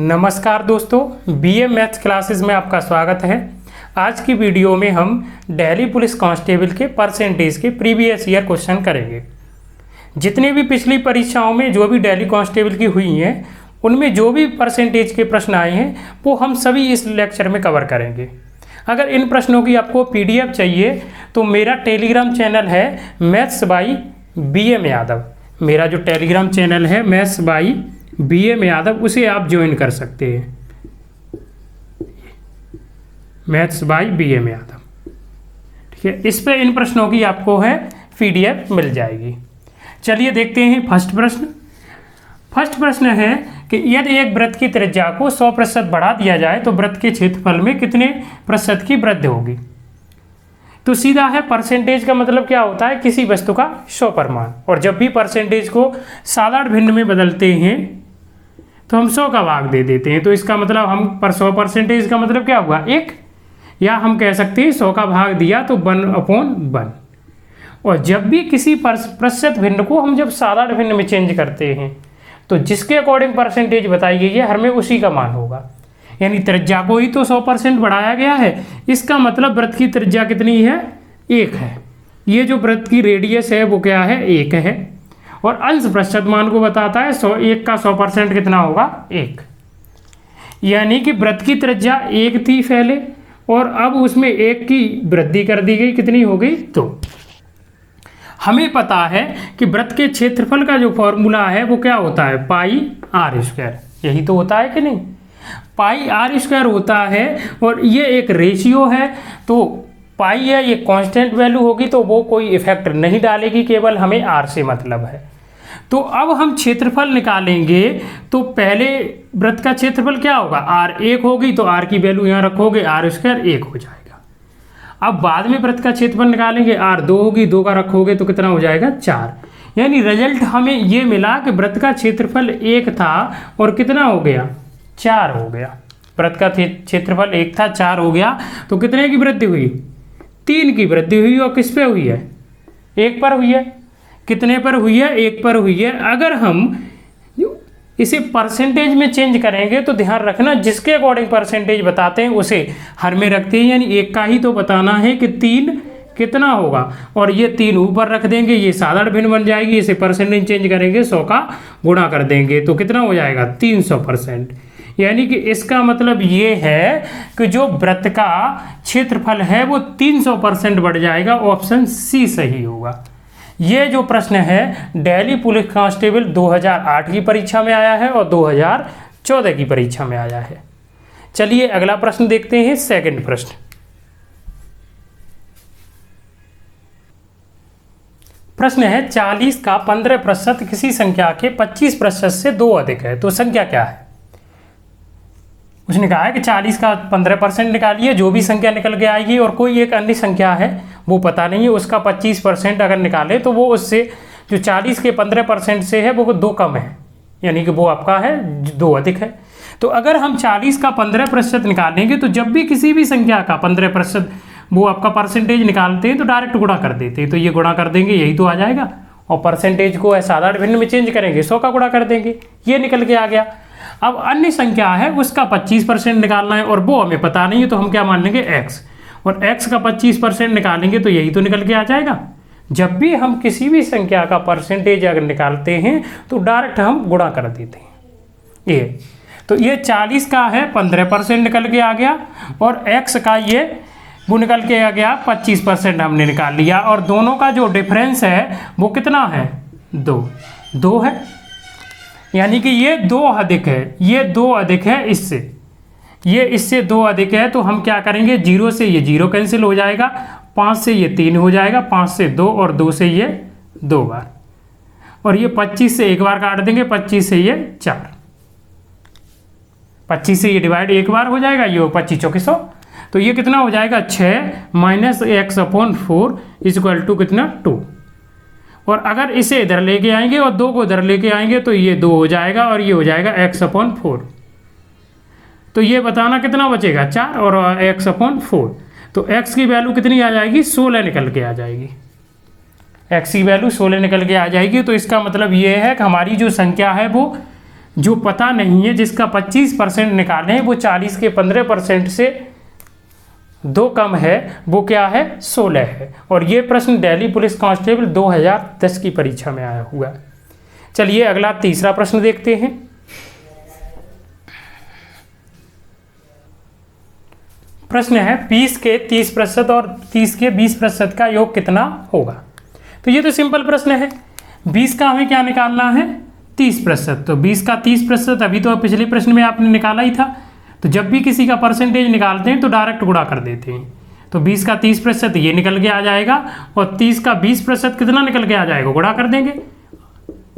नमस्कार दोस्तों, BA maths classes में आपका स्वागत है। आज की वीडियो में हम दिल्ली पुलिस कांस्टेबल के परसेंटेज के प्रीवियस ईयर क्वेश्चन करेंगे। जितने भी पिछली परीक्षाओं में जो भी दिल्ली कांस्टेबल की हुई हैं उनमें जो भी परसेंटेज के प्रश्न आए हैं वो हम सभी इस लेक्चर में कवर करेंगे। अगर इन प्रश्नों की आपको पीडीएफ चाहिए तो मेरा टेलीग्राम चैनल है मैथ्स बाई BM यादव। मेरा जो टेलीग्राम चैनल है मैथ्स बाई BM यादव, उसे आप ज्वाइन कर सकते हैं। मैथ्स बाई BM यादव, ठीक है। इस पे इन प्रश्नों की आपको है PDF मिल जाएगी। चलिए देखते हैं फर्स्ट प्रश्न। फर्स्ट प्रश्न है कि यदि एक वृत्त की त्रिज्या को 100% बढ़ा दिया जाए तो वृत्त के क्षेत्रफल में कितने प्रतिशत की वृद्धि होगी। तो सीधा है, परसेंटेज का मतलब क्या होता है, किसी वस्तु का 100 परिमाण। और जब भी परसेंटेज को साधारण भिन्न में बदलते हैं तो हम 100 का भाग दे देते हैं। तो इसका मतलब हम 100% का मतलब क्या हुआ, 1, या हम कह सकते हैं 100 का भाग दिया तो 1/1। और जब भी किसी प्रतिशत भिन्न को हम जब साधारण भिन्न में चेंज करते हैं तो जिसके अकॉर्डिंग परसेंटेज बताई गई है हर में उसी का मान होगा। यानी त्रिज्या को ही तो 100% बढ़ाया गया है, इसका मतलब वृत्त की त्रिज्या कितनी है, 1 है। ये जो वृत्त की रेडियस है वो क्या है, 1 है। और अंश प्रतिशत मान को बताता है 1 का 100% कितना होगा, 1। यानी कि वृत्त की त्रिज्या 1 थी पहले और अब उसमें 1 की वृद्धि कर दी गई, कितनी हो गई, 2। हमें पता है कि वृत्त के क्षेत्रफल का जो फॉर्मूला है वो क्या होता है, πr²। यही तो होता है कि नहीं, πr² होता है। और ये एक रेशियो है तो पाई है, ये कांस्टेंट वैल्यू होगी तो वो कोई इफेक्ट नहीं डालेगी, केवल हमें r से मतलब है। तो अब हम क्षेत्रफल निकालेंगे तो पहले वृत्त का क्षेत्रफल क्या होगा, r1 होगी तो r की वैल्यू यहाँ रखोगे, r² 1 हो जाएगा। अब बाद में वृत्त का क्षेत्रफल निकालेंगे, r2 होगी, 2 का रखोगे तो कितना हो जाएगा, 4। यानी रिजल्ट हमें ये मिला कि वृत्त का क्षेत्रफल 1 था और कितना हो गया, 4 हो गया। वृत्त का क्षेत्रफल 1 था, 4 हो गया। तो कितने की वृद्धि हुई, 3 की वृद्धि हुई। और किस पे हुई है, 1 पर हुई है। कितने पर हुई है, 1 पर हुई है। अगर हम इसे परसेंटेज में चेंज करेंगे तो ध्यान रखना जिसके अकॉर्डिंग परसेंटेज बताते हैं उसे हर में रखते हैं। यानी 1 का ही तो बताना है कि 3 कितना होगा, और ये 3 ऊपर रख देंगे, ये साधारण भिन्न बन जाएगी। इसे परसेंटेज चेंज करेंगे, 100 का गुणा कर देंगे तो कितना हो जाएगा, 300%। यानी कि इसका मतलब ये है कि जो वृत्त का क्षेत्रफल है वो 300% बढ़ जाएगा। ऑप्शन C सही होगा। ये जो प्रश्न है दिल्ली पुलिस कांस्टेबल 2008 की परीक्षा में आया है और 2014 की परीक्षा में आया है। चलिए अगला प्रश्न देखते हैं, सेकंड प्रश्न। प्रश्न है 40 का 15% किसी संख्या के 25% से 2 अधिक है, तो संख्या क्या है। उसने कहा है कि 40 का 15% निकालिए, जो भी संख्या निकल के आएगी, और कोई एक अन्य संख्या है वो पता नहीं है, उसका 25% अगर निकाले तो वो उससे जो 40 के 15% से है वो 2 कम है, यानी कि वो आपका है 2 अधिक है। तो अगर हम 40 का 15% निकालेंगे तो जब भी किसी भी संख्या का 15% वो आपका परसेंटेज निकालते हैं तो डायरेक्ट गुणा कर देते हैं। तो ये गुणा कर देंगे, यही तो आ जाएगा। और परसेंटेज को साधारण भिन्न में चेंज करेंगे, 100 का गुणा कर देंगे, ये निकल के आ गया। अब अन्य संख्या है उसका 25% निकालना है और वो हमें पता नहीं है, तो हम क्या मान लेंगे, x। और x का 25% निकालेंगे तो यही तो निकल के आ जाएगा। जब भी हम किसी भी संख्या का परसेंटेज अगर निकालते हैं तो डायरेक्ट हम गुणा कर देते हैं। ये तो ये 40 का है 15% निकल के आ गया, और x का ये वो निकल के आ गया 25% हमने निकाल लिया। और दोनों का जो डिफरेंस है वो कितना है, 2 है। यानी कि ये 2 अधिक है, ये 2 अधिक है इससे, ये इससे 2 अधिक है। तो हम क्या करेंगे, 0 से ये 0 कैंसिल हो जाएगा, 5 से ये 3 हो जाएगा, 5 से 2 और 2 से ये 2 बार, और ये 25 से 1 बार काट देंगे, 25 से ये 4, 25 से ये डिवाइड 1 बार हो जाएगा, ये 25 चौके 100। तो ये कितना हो जाएगा, 6 - x/4 = कितना, 2। और अगर इसे इधर लेके आएंगे और 2 को इधर लेके आएंगे तो ये 2 हो जाएगा और ये हो जाएगा x/4। तो ये बताना कितना बचेगा, 4 और x/4। तो x की वैल्यू कितनी आ जाएगी, 16 निकल के आ जाएगी। x की वैल्यू 16 निकल के आ जाएगी। तो इसका मतलब ये है कि हमारी जो संख्या है वो जो पता नहीं है, जिसका 25% निकालें वो 40 के 15% से 2 कम है, वो क्या है 16 है। और ये प्रश्न दिल्ली पुलिस कांस्टेबल 2010 की परीक्षा में आया हुआ है। चलिए अगला तीसरा प्रश्न देखते हैं। प्रश्न है 20 के 30% और 30 के 20% का योग कितना होगा। तो ये तो सिंपल प्रश्न है। 20 का हमें क्या निकालना है 30%, तो 20 का 30% अभी तो पिछले प्रश्न में आपने निकाला ही था। तो जब भी किसी का परसेंटेज निकालते हैं तो डायरेक्ट गुणा कर देते हैं। तो 20 का 30% ये निकल के आ जाएगा और 30 का 20% कितना निकल के आ जाएगा, गुणा कर देंगे।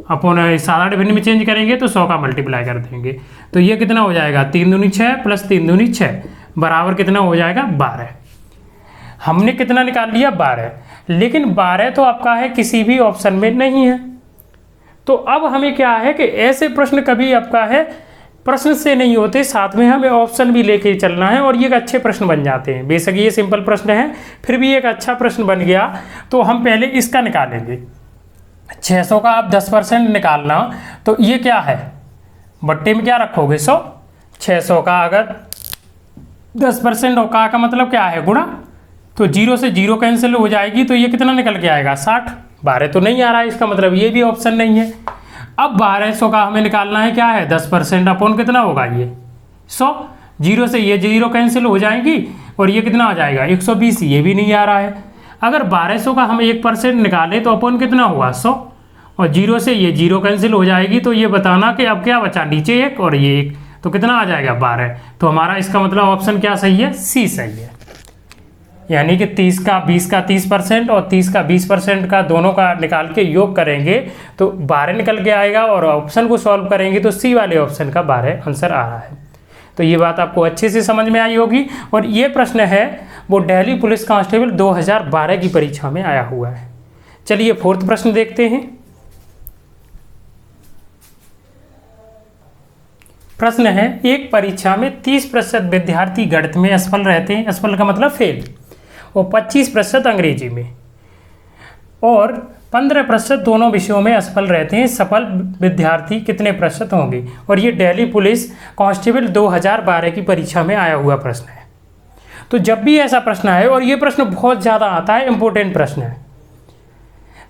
अपन सादा डिवीजन में चेंज करेंगे तो 100 का मल्टीप्लाई कर देंगे। तो ये कितना हो जाएगा 3 दूनी 6 प्लस 3 दूनी 6 बराबर कितना हो जाएगा 12। हमने कितना निकाल लिया 12, लेकिन 12 तो आपका है किसी भी ऑप्शन में नहीं है। तो अब हमें क्या है कि ऐसे प्रश्न कभी आपका है प्रश्न से नहीं होते, साथ में हमें ऑप्शन भी लेके चलना है और ये एक अच्छे प्रश्न बन जाते हैं। बेशक ये सिंपल प्रश्न है, फिर भी एक अच्छा प्रश्न बन गया। तो हम पहले इसका निकालेंगे। 600 का आप 10% निकालना, तो ये क्या है बट्टे में क्या रखोगे 100। 600 का अगर 10% और का मतलब क्या है गुणा, तो 0 से 0 कैंसिल हो जाएगी, तो ये कितना निकल के आएगा 60। 12 तो नहीं आ रहा है, इसका मतलब ये भी ऑप्शन नहीं है। अब 1200 का हमें निकालना है क्या है 10% अपॉन कितना होगा ये 100। 0 से ये 0 कैंसिल हो जाएंगी और ये कितना आ जाएगा 120, ये भी नहीं आ रहा है। अगर 1200 का हम 1% निकालें तो अपॉन कितना होगा 100, और 0 से ये 0 कैंसिल हो जाएगी। तो ये बताना कि अब क्या बचा, नीचे 1 और ये 1, तो कितना आ जाएगा 12। तो हमारा इसका मतलब ऑप्शन क्या सही है, सी सही है। यानी कि 30 का 20 का 30% और 30 का 20% का दोनों का निकाल के योग करेंगे तो 12 निकल के आएगा, और ऑप्शन को सॉल्व करेंगे तो सी वाले ऑप्शन का 12 आंसर आ रहा है। तो ये बात आपको अच्छे से समझ में आई होगी। और ये प्रश्न है वो दिल्ली पुलिस कांस्टेबल 2012 की परीक्षा में आया हुआ है। चलिए 4th प्रश्न देखते हैं। प्रश्न है एक परीक्षा में 30% विद्यार्थी गणित में असफल रहते हैं, असफल का मतलब फेल, और 25% अंग्रेजी में, और 15% दोनों विषयों में असफल रहते हैं। सफल विद्यार्थी कितने प्रतिशत होंगे। और ये दिल्ली पुलिस कांस्टेबल 2012 की परीक्षा में आया हुआ प्रश्न है। तो जब भी ऐसा प्रश्न आए, और ये प्रश्न बहुत ज़्यादा आता है, इंपॉर्टेंट प्रश्न है,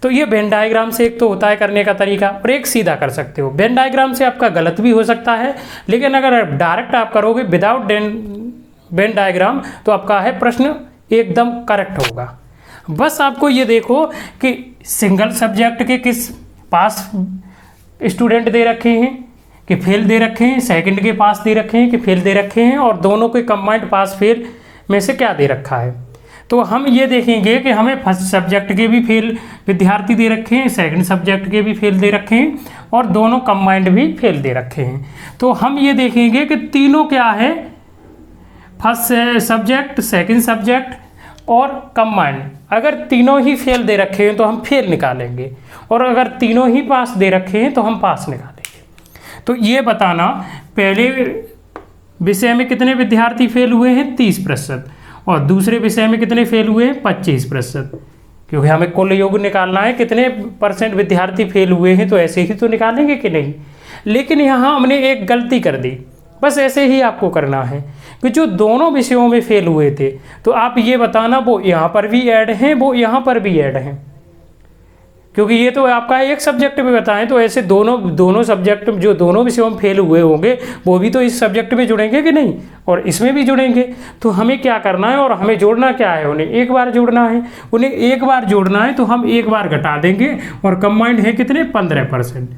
तो ये वेन डायग्राम से एक तो होता है करने का तरीका, और एक सीधा कर सकते हो। वेन डायग्राम से आपका गलत भी हो सकता है, लेकिन अगर डायरेक्ट आप करोगे विदाउट वेन डायग्राम तो आपका है प्रश्न एकदम करेक्ट होगा। बस आपको ये देखो कि सिंगल सब्जेक्ट के किस पास स्टूडेंट दे रखे हैं कि फेल दे रखे हैं, सेकंड के पास दे रखे हैं कि फेल दे रखे हैं, और दोनों के कंबाइंड पास फेल में से क्या दे रखा है। तो हम ये देखेंगे कि हमें फर्स्ट सब्जेक्ट के भी फेल विद्यार्थी दे रखे हैं, सेकंड सब्जेक्ट के भी फेल दे रखे हैं, और दोनों कंबाइंड भी फेल दे रखे हैं। तो हम ये देखेंगे कि तीनों क्या है, फर्स्ट सब्जेक्ट, सेकंड सब्जेक्ट और कंबाइंड। अगर तीनों ही फेल दे रखे हैं तो हम फेल निकालेंगे, और अगर तीनों ही पास दे रखे हैं तो हम पास निकालेंगे। तो ये बताना पहले विषय में कितने विद्यार्थी फेल हुए हैं 30%, और दूसरे विषय में कितने फेल हुए हैं 25%, क्योंकि हमें कुल योग निकालना है कितने % विद्यार्थी फेल हुए हैं, तो ऐसे ही तो निकालेंगे कि नहीं। लेकिन यहाँ हमने एक गलती कर दी, बस ऐसे ही आपको करना है कि जो दोनों विषयों में फेल हुए थे तो आप ये बताना वो यहाँ पर भी ऐड हैं, वो यहाँ पर भी ऐड हैं, क्योंकि ये तो आपका एक सब्जेक्ट में बताएं, तो ऐसे दोनों सब्जेक्ट जो दोनों विषयों में फेल हुए होंगे वो भी तो इस सब्जेक्ट में जुड़ेंगे कि नहीं, और इसमें भी जुड़ेंगे। तो हमें क्या करना है, और हमें जोड़ना क्या है, उन्हें एक बार जोड़ना है। उन्हें एक बार जोड़ना है तो हम एक बार घटा देंगे, और कंबाइंड है कितने 15%,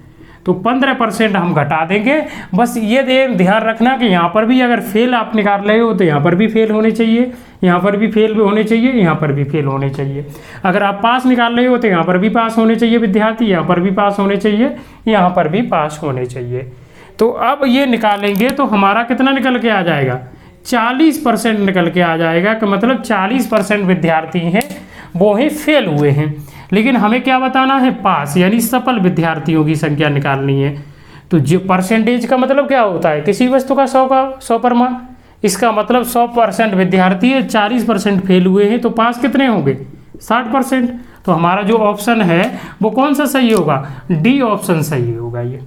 तो 15% हम घटा देंगे। बस ये ध्यान रखना कि यहाँ पर भी अगर फेल आप निकाल रहे हो तो यहाँ पर भी फेल होने चाहिए, यहाँ पर भी फेल होने चाहिए, यहाँ पर भी फेल होने चाहिए। अगर आप पास निकाल रहे हो तो यहाँ पर भी पास होने चाहिए विद्यार्थी, यहाँ पर भी पास होने चाहिए, यहाँ पर भी पास होने चाहिए। तो अब ये निकालेंगे तो हमारा कितना निकल के आ जाएगा 40% निकल के आ जाएगा, कि मतलब 40% विद्यार्थी हैं वो ही फेल हुए हैं। लेकिन हमें क्या बताना है, पास, यानी सफल विद्यार्थियों की संख्या निकालनी है। तो जो परसेंटेज का मतलब क्या होता है, किसी वस्तु का 100 परमाण, इसका मतलब 100% विद्यार्थी है, 40% फेल हुए हैं, तो पास कितने होंगे 60%। तो हमारा जो ऑप्शन है वो कौन सा सही होगा, डी ऑप्शन सही होगा ये।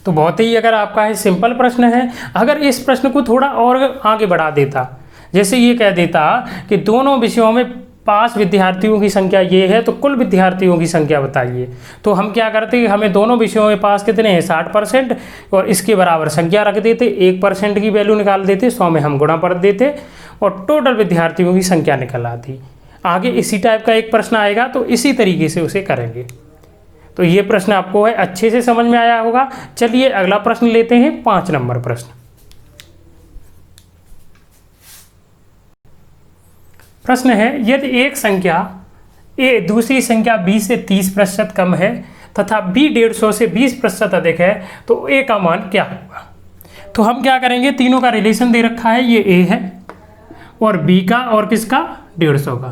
तो बहुत ही अगर आपका है सिंपल प्रश्न है। अगर इस प्रश्न को थोड़ा और आगे बढ़ा देता, जैसे ये कह देता कि दोनों विषयों में पास विद्यार्थियों की संख्या ये है तो कुल विद्यार्थियों की संख्या बताइए, तो हम क्या करते कि हमें दोनों विषयों में पास कितने हैं 60% और इसके बराबर संख्या रख देते, 1% की वैल्यू निकाल देते, 100 में हम गुणा कर देते और टोटल विद्यार्थियों की संख्या निकल आती। आगे इसी टाइप का एक प्रश्न आएगा तो इसी तरीके से उसे करेंगे। तो ये प्रश्न आपको है अच्छे से समझ में आया होगा। चलिए अगला प्रश्न लेते हैं, 5 नंबर प्रश्न। प्रश्न है यदि एक संख्या ए दूसरी संख्या b से 30% कम है तथा b 150 से 20% अधिक है तो a का मान क्या होगा। तो हम क्या करेंगे, तीनों का रिलेशन दे रखा है, ये a है और b का और किसका 150 का,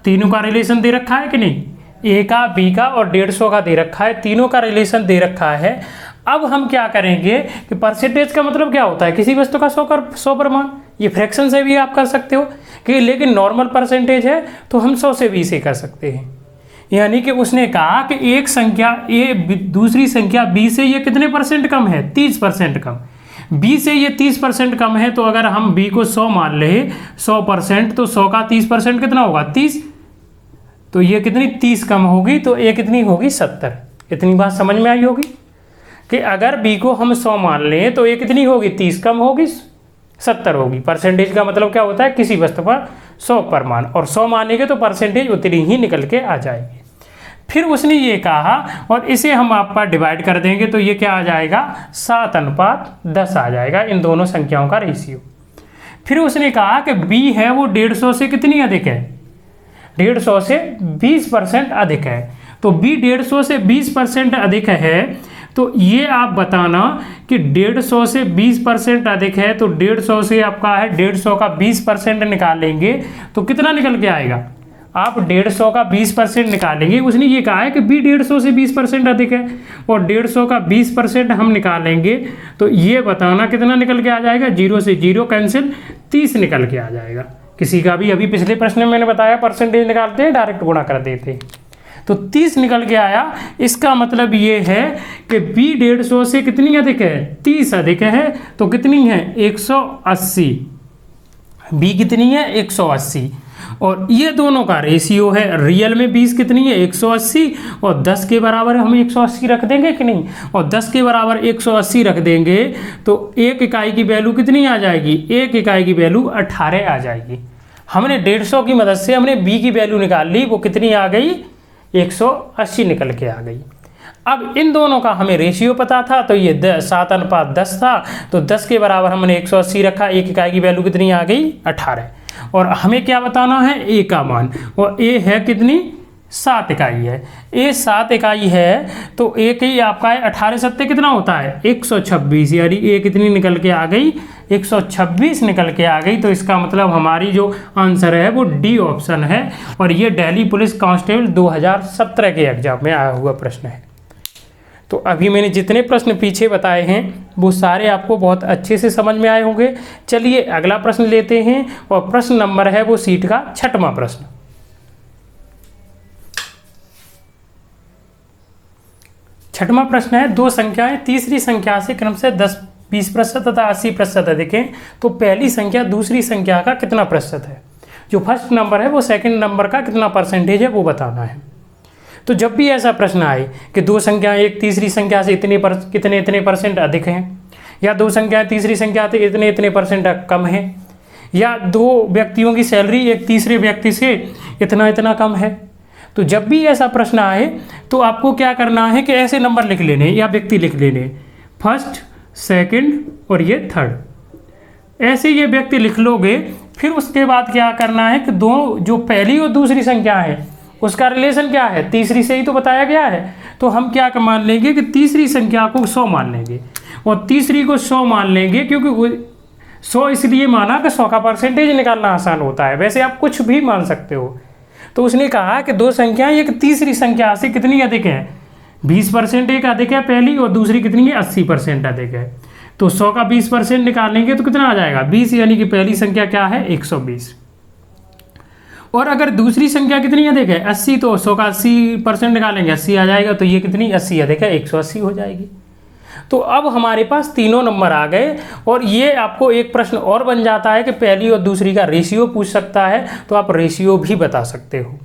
तीनों का रिलेशन दे रखा है कि नहीं, a का b का और 150 का दे रखा है, तीनों का रिलेशन दे रखा है। अब हम क्या करेंगे कि परसेंटेज का मतलब क्या होता है, किसी वस्तु का 100 प्रमाण, ये फ्रैक्शन से भी आप कर सकते हो कि लेकिन नॉर्मल परसेंटेज है तो हम 100 से 20 से कर सकते हैं। यानी कि उसने कहा कि एक संख्या ए दूसरी संख्या b से ये कितने परसेंट कम है, 30% कम, b से ये 30% कम है। तो अगर हम b को 100 मान ले 100%, तो 100 का 30% कितना होगा 30, तो ये कितनी 30 कम होगी, तो ये कितनी होगी 70। इतनी बात समझ में आई होगी कि अगर b को हम 100 मान लें तो ये कितनी होगी 30 कम होगी 70 होगी। परसेंटेज का मतलब क्या होता है, किसी वस्तु पर 100 प्रमाण, और 100 मानेंगे तो परसेंटेज उतनी ही निकल के आ जाएगी। फिर उसने ये कहा और इसे हम आप पर डिवाइड कर देंगे तो ये क्या आ जाएगा 7:10 आ जाएगा, इन दोनों संख्याओं का रेशियो। फिर उसने कहा कि b है वो 150 से कितनी अधिक है, 150 से 20% अधिक है। तो b 150 से 20% अधिक है, तो ये आप बताना कि 150 से 20% अधिक है, तो 150 से आपका है 150 का 20% निकालेंगे तो कितना निकल के आएगा, आप 150 का 20% निकालेंगे। उसने ये कहा है कि b 150 से 20% अधिक है और 150 का 20% हम निकालेंगे तो ये बताना कितना निकल के आ जाएगा, 0 से 0 कैंसिल, 30 निकल के आ जाएगा। किसी का भी अभी पिछले प्रश्न में मैंने बताया परसेंटेज निकालते हैं डायरेक्ट गुणा कर देते हैं, तो 30 निकल के आया। इसका मतलब ये है कि b 150 से कितनी अधिक है, 30 अधिक है, तो कितनी है 180, b कितनी है 180, और ये दोनों का रेशियो है। रियल में 20 कितनी है 180 और 10 के बराबर हम 180 रख देंगे कि नहीं, और 10 के बराबर 180 रख देंगे तो एक इकाई की वैल्यू कितनी आ जाएगी, एक इकाई की वैल्यू 18 आ जाएगी। हमने 150 की मदद से हमने b की वैल्यू निकाल ली, वो कितनी आ गई 180 निकल के आ गई। अब इन दोनों का हमें रेशियो पता था, तो ये 7:10 था, तो 10 के बराबर हमने 180 रखा, एक इकाई की वैल्यू कितनी आ गई 18। और हमें क्या बताना है a का मान, और a है कितनी 7 इकाई है, a 7 इकाई है, तो a की आपका है 18 सत्ते कितना होता है 126, यानी a कितनी निकल के आ गई 126 निकल के आ गई। तो इसका मतलब हमारी जो आंसर है वो डी ऑप्शन है, और ये दिल्ली पुलिस कांस्टेबल 2017 के एग्जाम में आया हुआ प्रश्न है। तो अभी मैंने जितने प्रश्न पीछे बताए हैं वो सारे आपको बहुत अच्छे से समझ में आए होंगे। चलिए अगला प्रश्न लेते हैं, और प्रश्न नंबर है वो सीट का 6वां प्रश्न। छठवां प्रश्न है, दो संख्याएं तीसरी संख्या से क्रम से 10-20% तथा 80% अधिक हैं, तो पहली संख्या दूसरी संख्या का कितना प्रतिशत है। जो फर्स्ट नंबर है वो सेकंड नंबर का कितना परसेंटेज है वो बताना है। तो जब भी ऐसा प्रश्न आए कि दो संख्याएं एक तीसरी संख्या से इतने परसेंट अधिक हैं, या दो संख्याएं तीसरी संख्या से इतने परसेंट कम है, या दो व्यक्तियों की सैलरी एक तीसरे व्यक्ति से इतना कम है, तो जब भी ऐसा प्रश्न आए तो आपको क्या करना है कि ऐसे नंबर लिख लेने या व्यक्ति लिख लेने, फर्स्ट सेकंड और ये थर्ड, ऐसे ये व्यक्ति लिख लोगे। फिर उसके बाद क्या करना है कि दो जो पहली और दूसरी संख्या है उसका रिलेशन क्या है, तीसरी से ही तो बताया गया है। तो हम क्या मान लेंगे कि तीसरी संख्या को 100 मान लेंगे, और तीसरी को 100 मान लेंगे, क्योंकि 100 इसलिए माना कि 100 का परसेंटेज निकालना आसान होता है, वैसे आप कुछ भी मान सकते हो। तो उसने कहा कि दो संख्याएं एक तीसरी संख्या से कितनी अधिक है, 20% एक अधिक है पहली, और दूसरी कितनी है 80% अधिक है। तो 100 का 20% निकालेंगे तो कितना आ जाएगा 20, यानी कि पहली संख्या क्या है 120। और अगर दूसरी संख्या कितनी अधिक है 80, तो 100 का 80% निकालेंगे 80 आ जाएगा, तो ये कितनी 80 अधिक है 180 हो जाएगी। तो अब हमारे पास तीनों नंबर आ गए। और ये आपको एक प्रश्न और बन जाता है कि पहली और दूसरी का रेशियो पूछ सकता है, तो आप रेशियो भी बता सकते हो।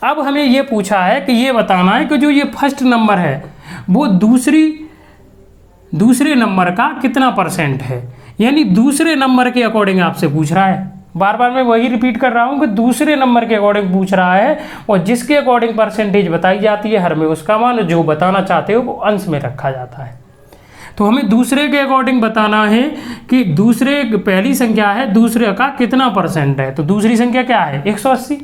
अब हमें ये पूछा है कि ये बताना है कि जो ये फर्स्ट नंबर है वो दूसरे नंबर का कितना परसेंट है, यानी दूसरे नंबर के अकॉर्डिंग आपसे पूछ रहा है। बार बार मैं वही रिपीट कर रहा हूँ कि दूसरे नंबर के अकॉर्डिंग पूछ रहा है, और जिसके अकॉर्डिंग परसेंटेज बताई जाती है हर में उसका मान जो बताना चाहते हो वो अंश में रखा जाता है। तो हमें दूसरे के अकॉर्डिंग बताना है कि पहली संख्या है दूसरे का कितना परसेंट है। तो दूसरी संख्या क्या है 180।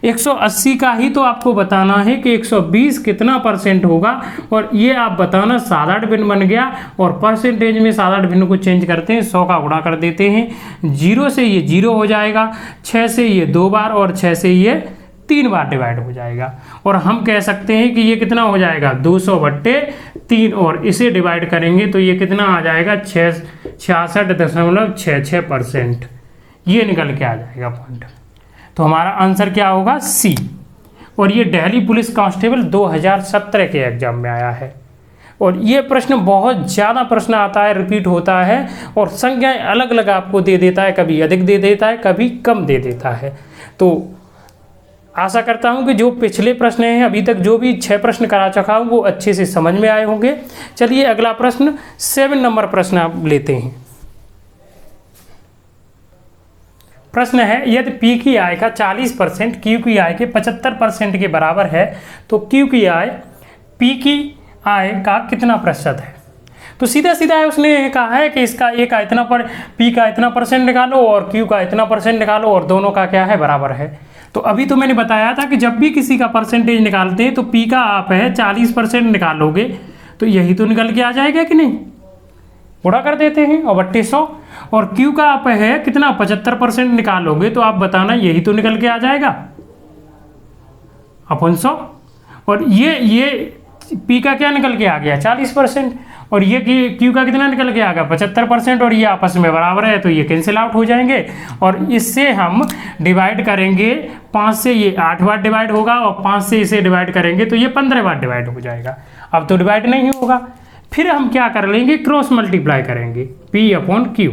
180 का ही तो आपको बताना है कि 120 कितना परसेंट होगा, और ये आप बताना साधारण भिन्न बन गया। और परसेंटेज में साधारण भिन्न को चेंज करते हैं, 100 का गुणा कर देते हैं। 0 से ये 0 हो जाएगा, 6 से ये 2 बार और 6 से ये 3 बार डिवाइड हो जाएगा। और हम कह सकते हैं कि ये कितना हो जाएगा 200/3, और इसे डिवाइड करेंगे तो ये कितना आ जाएगा 66.66%। ये निकल के आ जाएगा पॉइंट। तो हमारा आंसर क्या होगा सी। और ये दिल्ली पुलिस कांस्टेबल 2017 के एग्जाम में आया है। और ये प्रश्न बहुत ज़्यादा प्रश्न आता है, रिपीट होता है, और संख्याएं अलग अलग आपको दे देता है, कभी अधिक दे देता है, कभी कम दे देता है। तो आशा करता हूं कि जो पिछले प्रश्न हैं अभी तक जो भी 6 प्रश्न करा चुका हूं वो अच्छे से समझ में आए होंगे। चलिए अगला प्रश्न 7 नंबर प्रश्न आप लेते हैं। प्रश्न है यदि P की आय का 40% Q की आय के 75% के बराबर है तो Q की आय P की आय का कितना प्रतिशत है। तो सीधा सीधा उसने कहा है कि इसका A का इतना P का इतना परसेंट निकालो और Q का इतना परसेंट निकालो, और दोनों का क्या है बराबर है। तो अभी तो मैंने बताया था कि जब भी किसी का परसेंटेज निकालते हैं तो P का आप है 40% निकालोगे तो यही तो निकल के आ जाएगा कि नहीं, गुणा कर देते हैं और 3200। और Q का आप है कितना 75% निकालोगे तो आप बताना यही तो निकल के आ जाएगा अपन 100। और ये P का क्या निकल के आ गया 40%, और ये Q का कितना निकल के आ गया 75%, और ये आपस में बराबर है तो ये कैंसिल आउट हो जाएंगे। और इससे हम डिवाइड करेंगे, 5 से ये 8 बार डिवाइड होगा और 5 से इसे डिवाइड करेंगे तो ये 15 बार डिवाइड हो जाएगा। अब तो डिवाइड नहीं होगा, फिर हम क्या कर लेंगे क्रॉस मल्टीप्लाई करेंगे P/Q।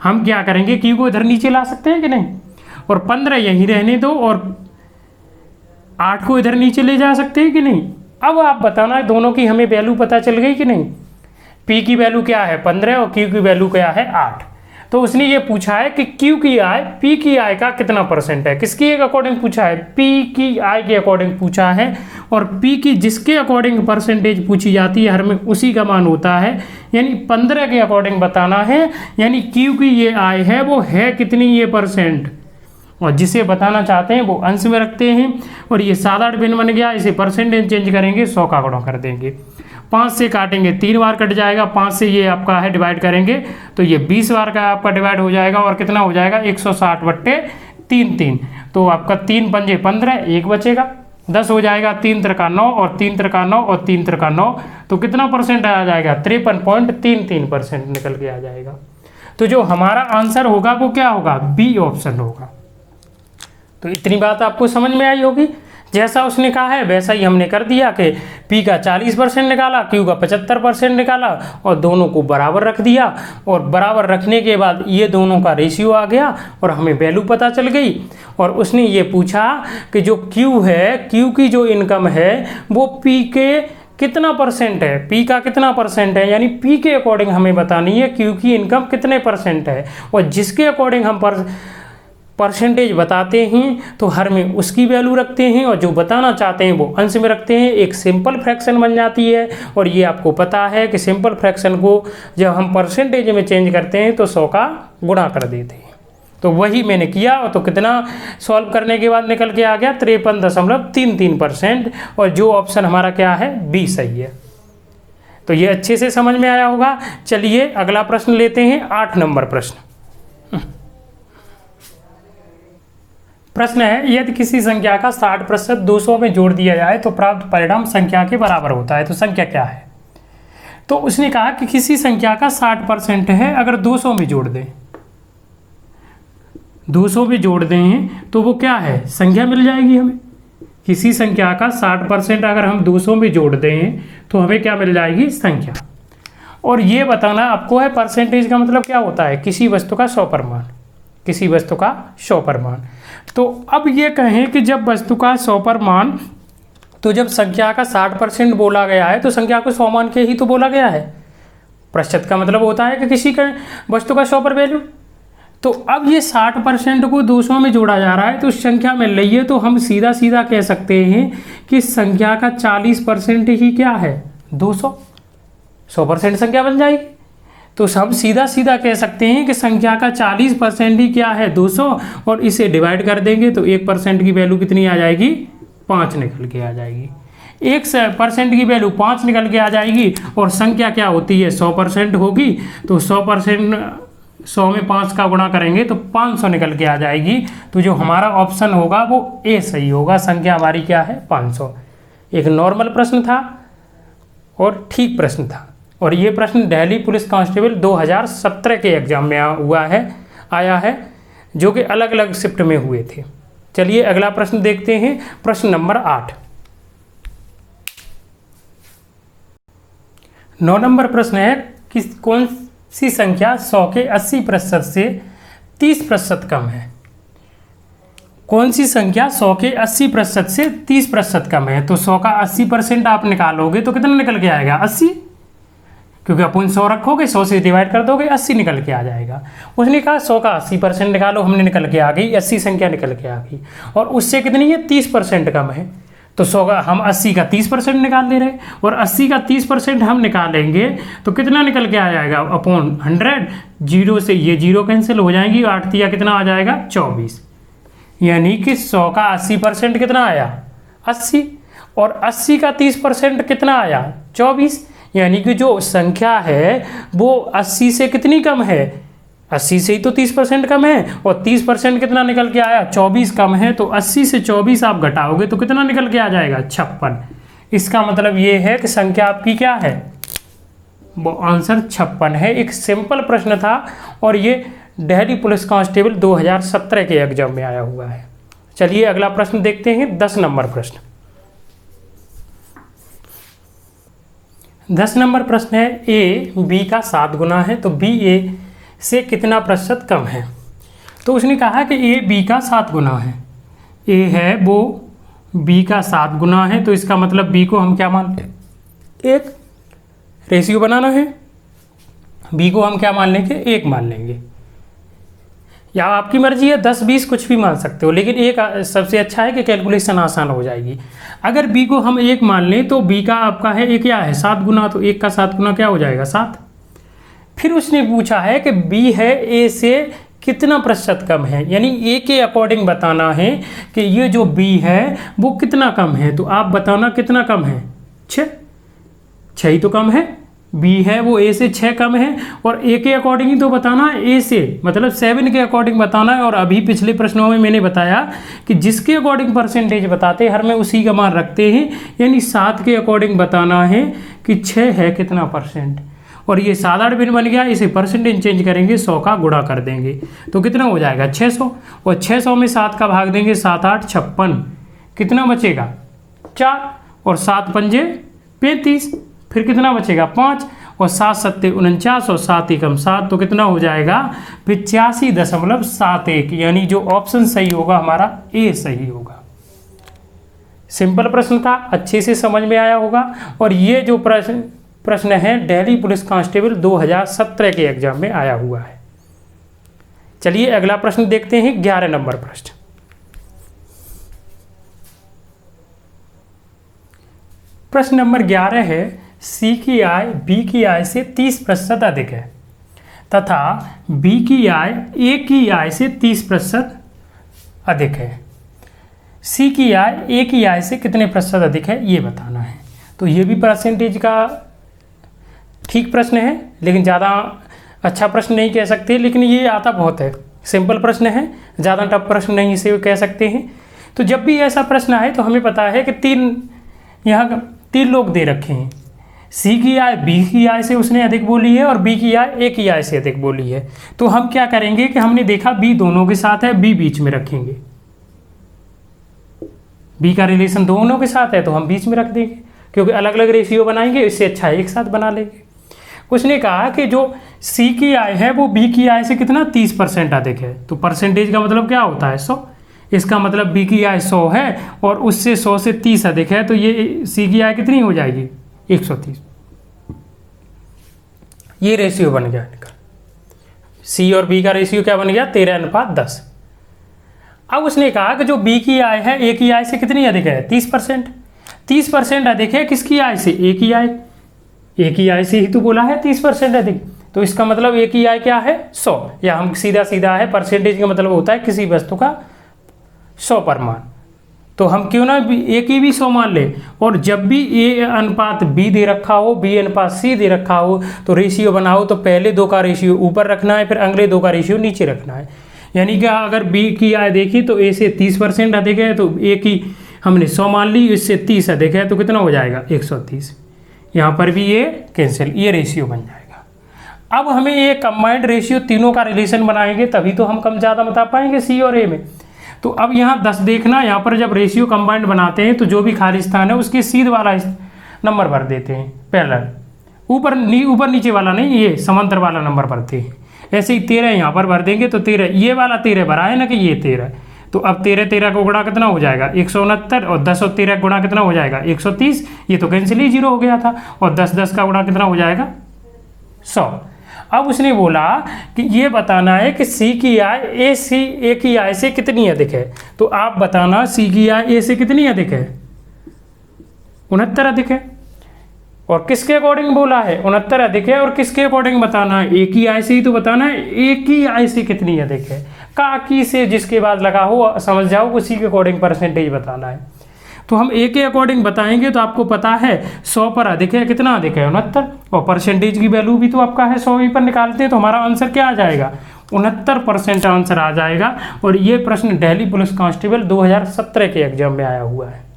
हम क्या करेंगे Q को इधर नीचे ला सकते हैं कि नहीं, और 15 यहीं रहने दो और 8 को इधर नीचे ले जा सकते हैं कि नहीं। अब आप बताना दोनों की हमें वैल्यू पता चल गई कि नहीं। P की वैल्यू क्या है 15 और Q की वैल्यू क्या है 8। तो उसने ये पूछा है कि Q की आय P की आय का कितना परसेंट है। किसके अकॉर्डिंग पूछा है P की आय के अकॉर्डिंग पूछा है, और P की जिसके अकॉर्डिंग परसेंटेज पूछी जाती है हर में उसी का मान होता है, यानी 15 के अकॉर्डिंग बताना है। यानी Q की ये आय है वो है कितनी ये परसेंट, और जिसे बताना चाहते हैं वो अंश में रखते हैं। और ये साधारण भिन्न बन गया, इसे परसेंटेज चेंज करेंगे 100 का गुणा कर देंगे, 5 से काटेंगे 3 बार कट जाएगा, 5 से ये आपका है डिवाइड करेंगे तो ये 20 बार का आपका डिवाइड हो जाएगा, और कितना हो जाएगा 160/3। तो आपका 3 पंजे 15, 1 बचेगा, 10 हो जाएगा, 3 त्रिका 9 और 3 त्रिका 9 और 3 त्रिका 9, तो कितना परसेंट आ जाएगा 53.33% निकल के आ जाएगा। तो जो हमारा आंसर होगा वो क्या होगा बी ऑप्शन होगा। तो इतनी बात आपको समझ में आई होगी। जैसा उसने कहा है वैसा ही हमने कर दिया कि P का 40% निकाला, Q का 75% निकाला और दोनों को बराबर रख दिया। और बराबर रखने के बाद ये दोनों का रेशियो आ गया और हमें वैल्यू पता चल गई। और उसने ये पूछा कि जो Q है, Q की जो इनकम है वो P के कितना परसेंट है, P का कितना परसेंट है, यानी P के अकॉर्डिंग हमें बतानी है Q की इनकम कितने परसेंट है। और जिसके अकॉर्डिंग हम परसेंटेज बताते हैं तो हर में उसकी वैल्यू रखते हैं, और जो बताना चाहते हैं वो अंश में रखते हैं। एक सिंपल फ्रैक्शन बन जाती है। और ये आपको पता है कि सिंपल फ्रैक्शन को जब हम परसेंटेज में चेंज करते हैं तो 100 का गुणा कर देते हैं। तो वही मैंने किया, तो कितना सॉल्व करने के बाद निकल के आ गया 53.33%। और जो ऑप्शन हमारा क्या है बी सही है। तो ये अच्छे से समझ में आया होगा। चलिए अगला प्रश्न लेते हैं, 8 नंबर प्रश्न। प्रश्न है यदि किसी संख्या का 60% 200 में जोड़ दिया जाए तो प्राप्त परिणाम संख्या के बराबर होता है। तो संख्या क्या है। तो उसने कहा कि किसी संख्या का 60% है, अगर 200 में जोड़ दें, 200 में जोड़ दें तो वो क्या है संख्या मिल जाएगी हमें। किसी संख्या का 60% अगर हम 200 में जोड़ दें तो हमें क्या मिल जाएगी संख्या। और ये बताना आपको है परसेंटेज का मतलब क्या होता है, किसी वस्तु का 100 परमान, किसी वस्तु का 100 परमान। तो अब ये कहें कि जब वस्तु का 100 परमान, तो जब संख्या का 60% बोला गया है तो संख्या को 100 मान के ही तो बोला गया है। प्रतिशत का मतलब होता है कि किसी का वस्तु का 100 पर वैल्यू। तो अब ये 60% को 200 में जोड़ा जा रहा है तो उस संख्या मिल रही है, तो हम सीधा सीधा कह सकते हैं कि संख्या का 40% ही क्या है, 200। 100% संख्या बन जाएगी। तो हम सीधा सीधा कह सकते हैं कि संख्या का 40% ही क्या है, 200, और इसे डिवाइड कर देंगे तो 1% की वैल्यू कितनी आ जाएगी, 5 निकल के आ जाएगी। 1% की वैल्यू 5 निकल के आ जाएगी, और संख्या क्या होती है, 100% होगी। तो 100%, 100 में 5 का गुणा करेंगे तो 500 निकल के आ जाएगी। तो जो हमारा ऑप्शन होगा वो ए सही होगा, संख्या हमारी क्या है, 500। एक नॉर्मल प्रश्न था और ठीक प्रश्न था, और ये प्रश्न दिल्ली पुलिस कांस्टेबल 2017 के एग्जाम में आया है, जो कि अलग अलग शिफ्ट में हुए थे। चलिए अगला प्रश्न देखते हैं, प्रश्न नंबर 8। 9 नंबर प्रश्न है कि कौन सी संख्या 100 के 80% से 30% कम है। कौन सी संख्या 100 के 80% से 30% कम है। तो 100 का 80% आप निकालोगे तो कितना निकल के आएगा, 80, क्योंकि अपन 100 रखोगे, 100 से डिवाइड कर दोगे, 80 निकल के आ जाएगा। उसने कहा 100 का 80% निकालो, हमने निकल के आ गई 80 संख्या निकल के आ गई, और उससे कितनी है, 30% कम है। तो 100 का हम 80 का 30% निकाल ले रहे, और 80 का 30% हम निकालेंगे तो कितना निकल के आ जाएगा, अपॉन 100। 0 से ये 0 कैंसिल हो जाएंगी, 8 दिया कितना आ जाएगा, 24। यानी कि 100 का 80% कितना आया, 80, और 80 का 30% कितना आया, 24। यानी कि जो संख्या है वो 80 से कितनी कम है, 80 से ही तो 30% कम है, और 30% कितना निकल के आया, 24 कम है। तो 80 से 24 आप घटाओगे तो कितना निकल के आ जाएगा, 56। इसका मतलब ये है कि संख्या आपकी क्या है, वो आंसर 56 है। एक सिंपल प्रश्न था, और ये दिल्ली पुलिस कांस्टेबल 2017 के एग्जाम में आया हुआ है। चलिए अगला प्रश्न देखते हैं, 10 नंबर प्रश्न। 10 नंबर प्रश्न है, ए बी का 7 गुना है तो बी ए से कितना प्रतिशत कम है। तो उसने कहा कि ए बी का 7 गुना है, ए है वो बी का 7 गुना है, तो इसका मतलब बी को हम क्या मान लें, एक रेशियो बनाना है, बी को हम क्या मान लेंगे, 1 मान लेंगे, या आपकी मर्जी है 10 20 कुछ भी मान सकते हो, लेकिन एक सबसे अच्छा है कि कैलकुलेशन आसान हो जाएगी। अगर बी को हम 1 मान लें तो बी का आपका है, एक क्या है, 7 गुना, तो 1 का 7 गुना क्या हो जाएगा, 7। फिर उसने पूछा है कि बी है ए से कितना प्रतिशत कम है, यानी ए के अकॉर्डिंग बताना है कि ये जो बी है वो कितना कम है। तो आप बताना कितना कम है, 6 ही तो कम है, बी है वो ए से 6 कम है, और ए के अकॉर्डिंग ही तो बताना है, ए से मतलब 7 के अकॉर्डिंग बताना है। और अभी पिछले प्रश्नों में मैंने बताया कि जिसके अकॉर्डिंग परसेंटेज बताते हैं हर में उसी का मान रखते हैं, यानी 7 के अकॉर्डिंग बताना है कि 6 है कितना परसेंट, और ये साधारण भिन्न बन गया, इसे परसेंटेज चेंज करेंगे, 100 का गुणा कर देंगे तो कितना हो जाएगा, 600, और 600 में 7 का भाग देंगे, 7 8 56, कितना बचेगा, 4, और 7 पंजे 35, फिर कितना बचेगा, 5, और 7 7 49, और 7 एकम 7, तो कितना हो जाएगा, 85.71। यानी जो ऑप्शन सही होगा हमारा ए सही होगा। सिंपल प्रश्न था, अच्छे से समझ में आया होगा। और ये जो प्रश्न है दिल्ली पुलिस कांस्टेबल 2017 के एग्जाम में आया हुआ है। चलिए अगला प्रश्न देखते हैं, 11 नंबर प्रश्न। प्रश्न नंबर 11 है, सी की आय बी की आय से 30% अधिक है तथा बी की आय ए की आय से 30% अधिक है। सी की आय ए की आय से कितने प्रतिशत अधिक है ये बताना है। तो ये भी परसेंटेज का ठीक प्रश्न है, लेकिन ज़्यादा अच्छा प्रश्न नहीं कह सकते, लेकिन ये आता बहुत है, सिंपल प्रश्न है, ज़्यादा टफ प्रश्न नहीं इसे कह सकते हैं। तो जब भी ऐसा प्रश्न आए तो हमें पता है कि यहाँ 3 लोग दे रखे हैं, सी की आय बी की आय से उसने अधिक बोली है और बी की आय ए की आय से अधिक बोली है। तो हम क्या करेंगे कि हमने देखा बी दोनों के साथ है, बी बीच में रखेंगे, बी का रिलेशन दोनों के साथ है तो हम बीच में रख देंगे, क्योंकि अलग अलग रेशियो बनाएंगे, इससे अच्छा एक साथ बना लेंगे। उसने कहा कि जो सी की आय है वो बी की आय से कितना 30% अधिक है। तो परसेंटेज का मतलब क्या होता है 100। इसका मतलब बी की आय 100 है और उससे 100 से 30 अधिक है, तो ये सी की आय कितनी हो जाएगी 130। ये रेशियो बन गया इनका, सी और बी का रेशियो क्या बन गया 13:10। अब उसने कहा कि जो बी की आय है ए की आय से कितनी अधिक है 30%। 30% अधिक है किसकी आय से, ए की आय। ए की आय से ही तो बोला है 30% अधिक, तो इसका मतलब ए की आय क्या है 100, या हम सीधा सीधा है परसेंटेज का मतलब होता है किसी वस्तु का 100 परिमाण। तो हम क्यों ना ए की भी 100 मान ले, और जब भी ए अनुपात बी दे रखा हो, बी अनुपात सी दे रखा हो, तो रेशियो बनाओ तो पहले दो का रेशियो ऊपर रखना है, फिर अगले दो का रेशियो नीचे रखना है। यानी कि अगर बी की आय देखी तो ए से 30% अधिक है, तो ए की हमने 100 मान ली, इससे 30 अधिक है तो कितना हो जाएगा 130। यहाँ पर भी ये कैंसिल, ये रेशियो बन जाएगा। अब हमें ये कंबाइंड रेशियो तीनों का रिलेशन बनाएंगे तभी तो हम कम ज़्यादा बता पाएंगे सी और ए में। तो अब यहाँ 10 देखना, यहाँ पर जब रेशियो कंबाइंड बनाते हैं तो जो भी खाली स्थान है उसके सीध वाला नंबर भर देते हैं, पहला ऊपर नीचे वाला नहीं, ये समांतर वाला नंबर भरते हैं। ऐसे ही 13 यहाँ पर भर देंगे तो 13, ये वाला 13 भरा है ना कि ये 13, तो अब 13 को गुणा कितना हो जाएगा 169, और 10 और 13 गुणा कितना हो जाएगा 130। ये तो कैंसिल ही 0 हो गया था, और 10 का गुणा कितना हो जाएगा 100। अब उसने बोला कि ये बताना है कि सी की आय ए की आय से कितनी अधिक है। तो आप बताना सी की आय ए से कितनी अधिक है 69 अधिक है। और किसके अकॉर्डिंग बोला है 69 अधिक है, और किसके अकॉर्डिंग बताना है ए की आय से ही तो बताना है, ए की आय से कितनी अधिक है। काकी से जिसके बाद लगा हो समझ जाओ, उसी के अकॉर्डिंग परसेंटेज बताना है। तो हम ए के अकॉर्डिंग बताएंगे तो आपको पता है 100 पर अधिक है, कितना अधिक है 69, और परसेंटेज की वैल्यू भी तो आपका है 100 ही पर निकालते हैं, तो हमारा आंसर क्या आ जाएगा 69% आंसर आ जाएगा। और ये प्रश्न दिल्ली पुलिस कांस्टेबल 2017 के एग्जाम में आया हुआ है।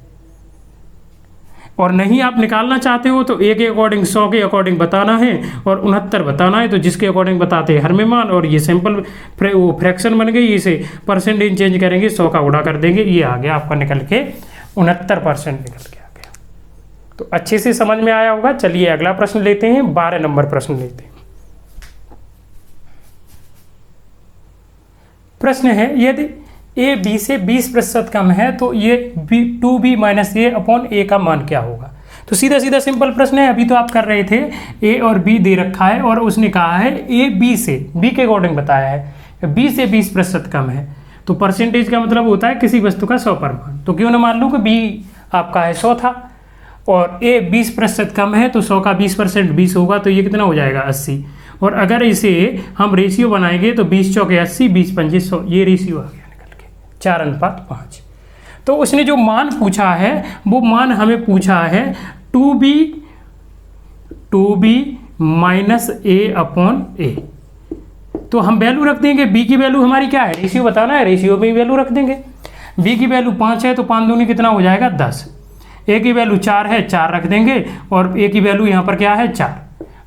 और नहीं आप निकालना चाहते हो तो ए के अकॉर्डिंग 100 के अकॉर्डिंग बताना है और 69 बताना है, तो जिसके अकॉर्डिंग बताते हैं हर में मान, और ये सिंपल फ्रैक्शन बन गई, इसे परसेंटेज चेंज करेंगे 100 का गुणा कर देंगे, ये आ गया आपका निकल के 69% निकल के आ गया। तो अच्छे से समझ में आया होगा। चलिए अगला प्रश्न लेते हैं, 12 नंबर प्रश्न लेते हैं। प्रश्न है यदि ए बी से 20% कम है तो ये 2b माइनस ए अपॉन ए का मान क्या होगा। तो सीधा सीधा सिंपल प्रश्न है, अभी तो आप कर रहे थे ए और बी दे रखा है और उसने कहा है ए बी से, बी के अकॉर्डिंग बताया है बी से 20% कम है, तो परसेंटेज का मतलब होता है किसी वस्तु का 100 परिमाण। तो क्यों ना मान लूँ कि बी आपका है 100 था और ए 20% कम है, तो 100 का 20% 20 होगा, तो ये कितना हो जाएगा 80। और अगर इसे हम रेशियो बनाएंगे तो 20 चौके 80, 20 पंजे 100, ये रेशियो आ गया निकल के 4:5। तो उसने जो मान पूछा है वो मान हमें पूछा है 2b माइनस ए अपॉन ए। तो हम वैल्यू रख देंगे, बी की वैल्यू हमारी क्या है, रेशियो बताना है, रेशियो में वैल्यू रख देंगे। बी की वैल्यू 5 है तो 5 दूनी कितना हो जाएगा 10। ए की वैल्यू 4 है, 4 रख देंगे, और ए की वैल्यू यहाँ पर क्या है 4,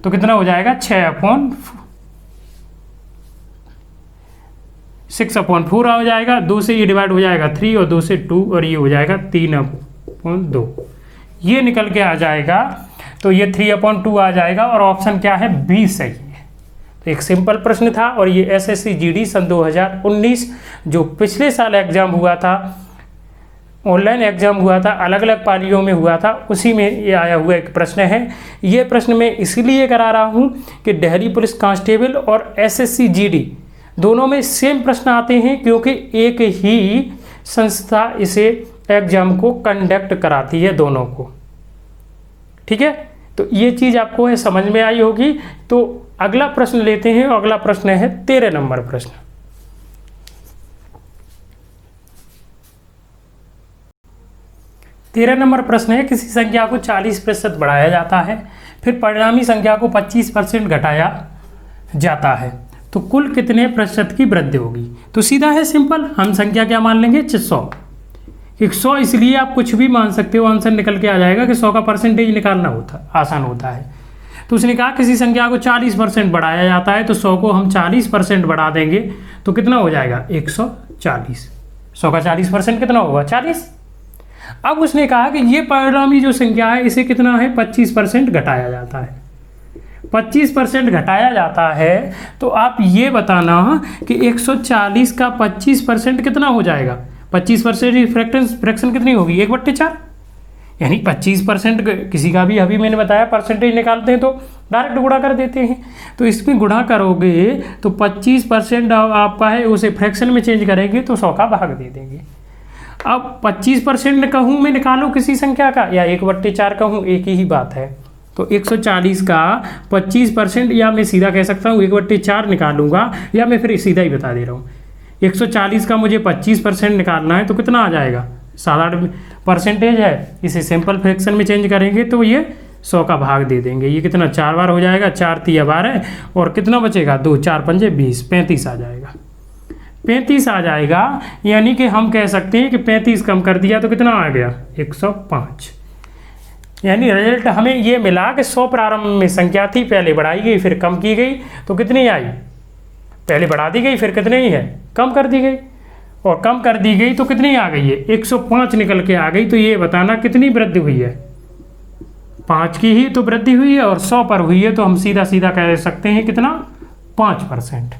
तो कितना हो जाएगा 6/4 हो जाएगा। 2 से ये डिवाइड हो जाएगा 3, और 2 से 2, और ये हो जाएगा 3/2, ये निकल के आ जाएगा। तो ये 3/2 आ जाएगा, और ऑप्शन क्या है बी सही है। तो एक सिंपल प्रश्न था, और ये एसएससी जीडी सन 2019 जो पिछले साल एग्जाम हुआ था, ऑनलाइन एग्जाम हुआ था, अलग अलग पालियों में हुआ था, उसी में ये आया हुआ एक प्रश्न है। ये प्रश्न मैं इसलिए करा रहा हूँ कि दिल्ली पुलिस कांस्टेबल और एसएससी जीडी दोनों में सेम प्रश्न आते हैं, क्योंकि एक ही संस्था इसे एग्जाम को कंडक्ट कराती है दोनों को। ठीक है, तो ये चीज़ आपको है समझ में आई होगी। तो अगला प्रश्न लेते हैं, और अगला प्रश्न है 13 नंबर प्रश्न। तेरह नंबर प्रश्न है किसी संख्या को 40% बढ़ाया जाता है, फिर परिणामी संख्या को 25% घटाया जाता है, तो कुल कितने प्रतिशत की वृद्धि होगी। तो सीधा है सिंपल, हम संख्या क्या मान लेंगे 100। 100 इसलिए आप कुछ भी मान सकते हो, आंसर निकल के आ जाएगा कि 100 का परसेंटेज निकालना आसान होता है। तो उसने कहा किसी संख्या को 40% बढ़ाया जाता है, तो 100 को हम 40% बढ़ा देंगे तो कितना हो जाएगा 140। 100 का 40% कितना होगा 40। अब उसने कहा कि ये परिणामी जो संख्या है इसे कितना है 25% घटाया जाता है। 25% घटाया जाता है तो आप ये बताना कि 140 का 25% कितना हो जाएगा। 25% फ्रैक्शन कितनी होगी, 1/4। यानी 25% किसी का भी, अभी मैंने बताया परसेंटेज निकालते हैं तो डायरेक्ट गुणा कर देते हैं, तो इसमें गुणा करोगे तो 25% आपका है उसे फ्रैक्शन में चेंज करेंगे तो 100 का भाग दे देंगे। अब 25% कहूँ मैं निकालो किसी संख्या का या 1/4 कहूँ, एक ही बात है। तो 140 का 25% या मैं सीधा कह सकता हूँ 1/4 निकालूंगा, या मैं फिर सीधा ही बता दे रहा हूँ 140 का मुझे 25% निकालना है तो कितना आ जाएगा, 7-8 परसेंटेज है, इसे सिंपल फ्रैक्शन में चेंज करेंगे तो ये 100 का भाग दे देंगे। ये कितना 4 बार हो जाएगा, 4 × 3 = 12 और कितना बचेगा 2 × 4 = 5 = 20, 35 आ जाएगा। 35 आ जाएगा, यानी कि हम कह सकते हैं कि 35 कम कर दिया तो कितना आ गया 105। यानी रिजल्ट हमें ये मिला कि 100 प्रारंभ में संख्या थी, पहले बढ़ाई गई फिर कम की गई तो कितनी आई, पहले बढ़ा दी गई फिर कितनी ही है कम कर दी गई, और कम कर दी गई तो कितनी आ गई है 105 निकल के आ गई। तो ये बताना कितनी वृद्धि हुई है, 5 की ही तो वृद्धि हुई है और 100 पर हुई है, तो हम सीधा सीधा कह सकते हैं कितना 5%।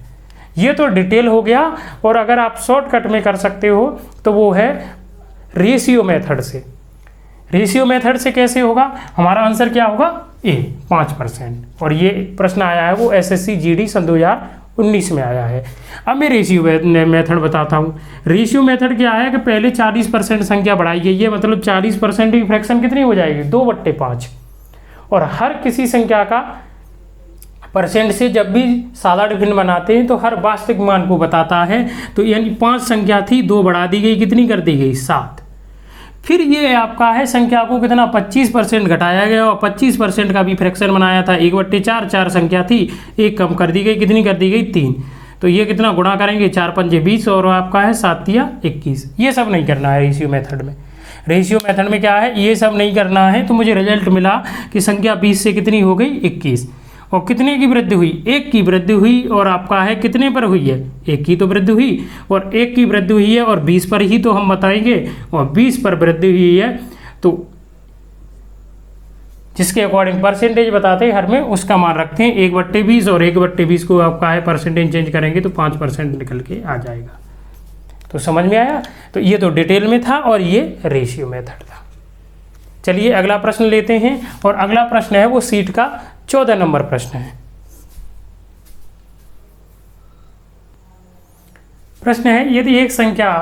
ये तो डिटेल हो गया। और अगर आप शॉर्टकट में कर सकते हो तो वो है रेशियो मेथड से। रेशियो मेथड से कैसे होगा, हमारा आंसर क्या होगा ए 5%। और ये प्रश्न आया है वो SSC GD सन 2019 में आया है। अब मैं रेशियो मेथड बताता हूँ। रेशियो मेथड क्या है कि पहले 40% संख्या बढ़ाई गई है, मतलब 40% की फ्रैक्शन कितनी हो जाएगी 2/5, और हर किसी संख्या का परसेंट से जब भी सादा भिन्न बनाते हैं तो हर वास्तविक मान को बताता है। तो यानी 5 संख्या थी, 2 बढ़ा दी गई, कितनी कर दी गई 7। फिर ये आपका है संख्या को कितना 25% घटाया गया और 25% का भी फ्रैक्शन बनाया था 1/4, 4 संख्या थी, 1 कम कर दी गई, कितनी कर दी गई 3। तो ये कितना गुणा करेंगे 4 × 5 = 20 और आपका है 7 × 3 = 21। ये सब नहीं करना है रेशियो मेथड में। रेशियो मेथड में क्या है, ये सब नहीं करना है। तो मुझे रिजल्ट मिला कि संख्या 20 से कितनी हो गई 21, और कितने की वृद्धि हुई 1 की वृद्धि हुई, और आपका है कितने पर हुई है 1 की तो वृद्धि हुई, और 1 की वृद्धि हुई है और 20 पर ही तो हम बताएंगे, और 20 पर वृद्धि हुई है तो जिसके अकॉर्डिंग परसेंटेज बताते हैं हर में उसका मान रखते हैं 1/20, और 1/20 को आपका है परसेंटेज चेंज करेंगे तो 5% निकल के आ जाएगा। तो समझ में आया। तो ये तो डिटेल में था और ये रेशियो मेथड था। चलिए अगला प्रश्न लेते हैं, और अगला प्रश्न है वो सीट का 14 नंबर प्रश्न है। प्रश्न है यदि एक संख्या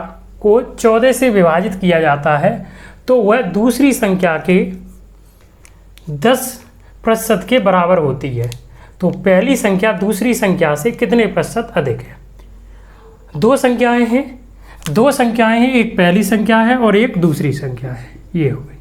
को 14 से विभाजित किया जाता है तो वह दूसरी संख्या के 10% के बराबर होती है, तो पहली संख्या दूसरी संख्या से कितने प्रतिशत अधिक है। दो संख्याएं हैं, एक पहली संख्या है और एक दूसरी संख्या है। ये हो गई।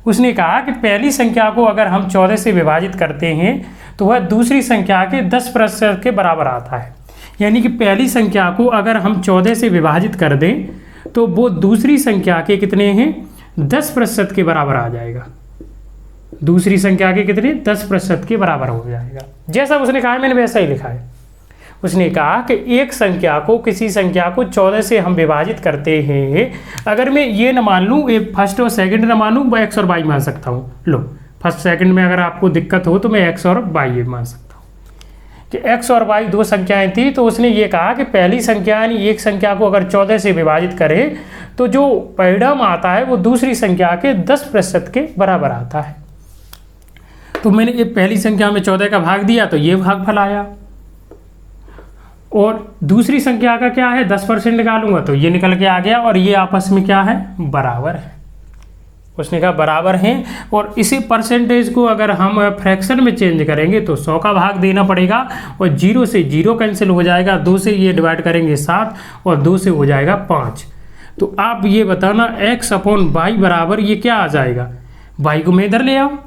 उसने कहा कि पहली संख्या को अगर हम 14 से विभाजित करते हैं तो वह दूसरी संख्या के 10% के बराबर आता है। यानी कि पहली संख्या को अगर हम 14 से विभाजित कर दें तो वो दूसरी संख्या के कितने हैं 10% के बराबर आ जाएगा। दूसरी संख्या के कितने 10% के बराबर हो जाएगा। जैसा उसने कहा है मैंने वैसा ही लिखा है। उसने कहा कि एक संख्या को किसी संख्या को 14 से हम विभाजित करते हैं, अगर मैं ये न मान लूँ फर्स्ट और सेकंड न मानूँ, x और y मान सकता हूँ। लो फर्स्ट सेकंड में अगर आपको दिक्कत हो तो मैं x और y मान सकता हूँ कि x और y दो संख्याएं थी। तो उसने ये कहा कि पहली संख्या यानी एक संख्या को अगर 14 से विभाजित करें तो जो परिणाम आता है वो दूसरी संख्या के 10% के बराबर आता है। तो मैंने ये पहली संख्या में 14 का भाग दिया तो ये भागफल आया, और दूसरी संख्या का क्या है 10% निकालूंगा तो ये निकल के आ गया, और ये आपस में क्या है बराबर है। उसने कहा बराबर हैं, और इसी परसेंटेज को अगर हम फ्रैक्शन में चेंज करेंगे तो 100 का भाग देना पड़ेगा, और 0 से 0 कैंसिल हो जाएगा, 2 से ये डिवाइड करेंगे 7 और 2 से हो जाएगा 5। तो आप ये बताना x/y बराबर ये क्या आ जाएगा, y को मैं इधर ले आऊँ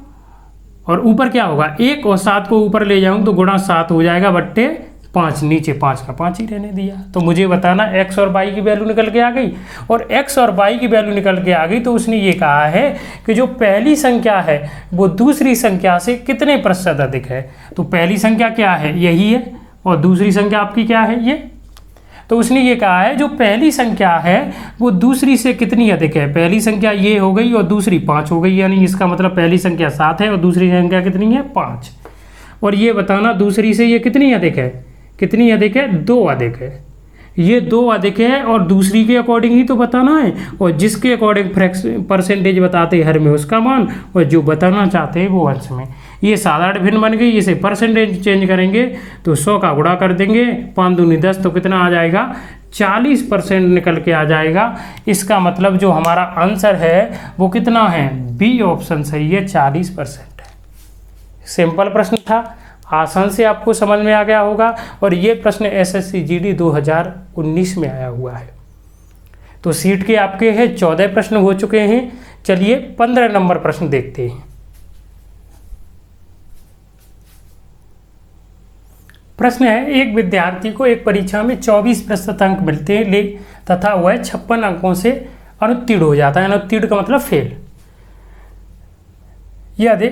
और ऊपर क्या होगा 1 और 7 को ऊपर ले जाऊँ तो गुणा 7 हो जाएगा बट्टे 5, नीचे 5 का 5 ही रहने दिया। तो मुझे बताना x और y की वैल्यू निकल के आ गई, और x और y की वैल्यू निकल के आ गई तो उसने ये कहा है कि जो पहली संख्या है वो दूसरी संख्या से कितने प्रतिशत अधिक है। तो पहली संख्या क्या है यही है, और दूसरी संख्या आपकी क्या है ये। तो उसने ये कहा है जो पहली संख्या है वो दूसरी से कितनी अधिक है। पहली संख्या ये हो गई और दूसरी 5 हो गई, यानी इसका मतलब पहली संख्या 7 है और दूसरी संख्या कितनी है 5। और ये बताना दूसरी से ये कितनी अधिक है, कितनी अधिक है, 2 अधिक है। ये 2 अधिक है और दूसरी के अकॉर्डिंग ही तो बताना है, और जिसके अकॉर्डिंग परसेंटेज बताते हैं हर में उसका मान, और जो बताना चाहते हैं वो अंश में। ये साधारण भिन्न बन गई, इसे परसेंटेज चेंज करेंगे तो 100 का गुणा कर देंगे, 5 दूनी 10, तो कितना आ जाएगा, 40% निकल के आ जाएगा। इसका मतलब जो हमारा आंसर है वो कितना है, बी ऑप्शन सही है, 40% है। सिंपल प्रश्न था, आसान से आपको समझ में आ गया होगा, और ये प्रश्न एसएससी जीडी 2019 में आया हुआ है। तो सीट के आपके हैं 14 प्रश्न हो चुके हैं। चलिए 15 नंबर प्रश्न देखते हैं। प्रश्न है, एक विद्यार्थी को एक परीक्षा में 24% अंक मिलते हैं तथा वह 56 अंकों से अनुत्तीर्ण हो जाता है। अनुत्तीर्ण का मतलब फेल। यदि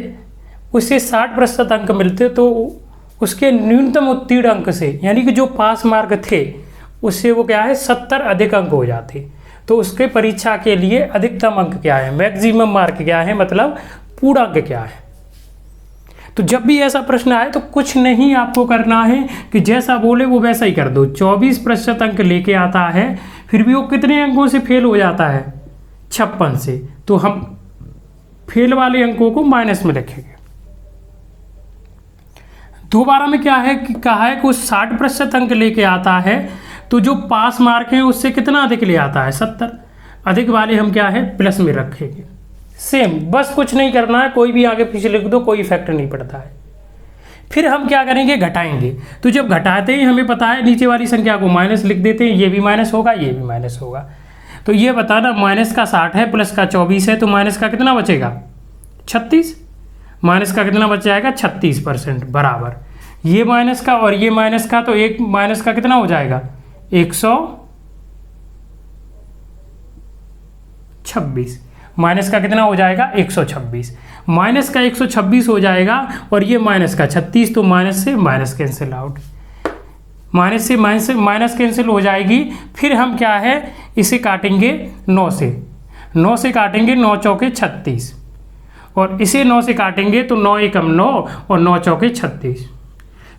उसे 60% अंक मिलते तो उसके न्यूनतम उत्तीर्ण अंक से, यानी कि जो पास मार्क थे उससे वो क्या है, 70 अधिक अंक हो जाते। तो उसके परीक्षा के लिए अधिकतम अंक क्या है, मैक्सिमम मार्क क्या है, मतलब पूर्णांक क्या है। तो जब भी ऐसा प्रश्न आए तो कुछ नहीं आपको करना है कि जैसा बोले वो वैसा ही कर दो। 24% अंक लेके आता है, फिर भी वो कितने अंकों से फेल हो जाता है, 56 से, तो हम फेल वाले अंकों को माइनस में रखेंगे। दोबारा में क्या है कि कहा है कि वो 60% अंक लेके आता है, तो जो पास मार्क है उससे कितना अधिक ले आता है, 70। अधिक वाले हम क्या है, प्लस में रखेंगे। सेम, बस कुछ नहीं करना है, कोई भी आगे पीछे लिख दो, कोई इफेक्ट नहीं पड़ता है। फिर हम क्या करेंगे, घटाएंगे। तो जब घटाते ही हमें पता है नीचे वाली संख्या को माइनस लिख देते हैं, ये भी माइनस होगा, ये भी माइनस होगा। तो ये बताना, माइनस का 60 है, प्लस का 24 है, तो माइनस का कितना बचेगा, 36। माइनस का कितना बच जाएगा, 36% बराबर ये माइनस का और ये माइनस का, तो एक माइनस का कितना हो जाएगा, 126। माइनस का कितना हो जाएगा, 126। माइनस का 126 हो जाएगा और ये माइनस का 36, तो माइनस से माइनस कैंसिल आउट, माइनस से माइनस कैंसिल हो जाएगी। फिर हम क्या है, इसे काटेंगे 9 से, 9 से काटेंगे, 9 चौके 36, और इसे 9 से काटेंगे तो 9 एकम 9 और 9 चौके 36।